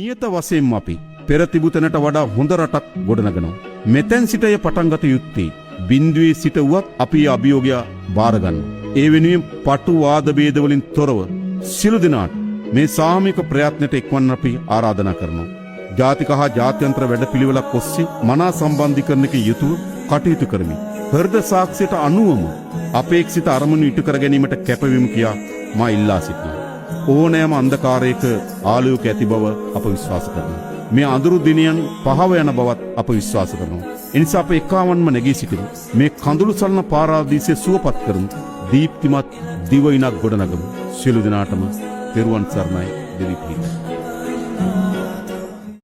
නියත වශයෙන්ම අපි පෙර තිබූ තැනට වඩා හොඳ රටක් ගොඩනගනවා. මෙතෙන් සිටය පටන් ගත යුත්තේ බිඳුවේ සිට වුවත් අපි අභියෝගය බාරගන්න. ඒ වෙනුවෙන් පටු වාද ભેද වලින් තොරව සිළු දිනාට මේ සාමූහික ප්‍රයත්නට එක්වන්න අපි ආරාධනා කරනවා. ජාතික හා ජාත්‍යන්තර වැඩපිළිවෙලක් ඔස්සේ මනා සම්බන්ධීකරණයක යුතුව කටයුතු කරමි. හෘද සාක්ෂියට අනුවම අපේක්ෂිත අරමුණු ඉටු කර ගැනීමට කැපවීම කියා මා ඉල්ලා සිටිනවා. ඕනෑම අන්ධකාරයක ආලෝක ඇති බව අප විශ්වාස කරනවා. මේ අඳුරු දිනයන් පහව යන බවත් අප විශ්වාස කරනවා. එනිසා අප එකාවන්ම නැගී සිටිමු. මේ කඳුළු සලන පාරාදීසය සුවපත් කරමු. දීප්තිමත් දිවයිනක් ගොඩනගමු. සියලු දෙනාටම තෙරුවන් සරණයි. දෙවි පිහිට.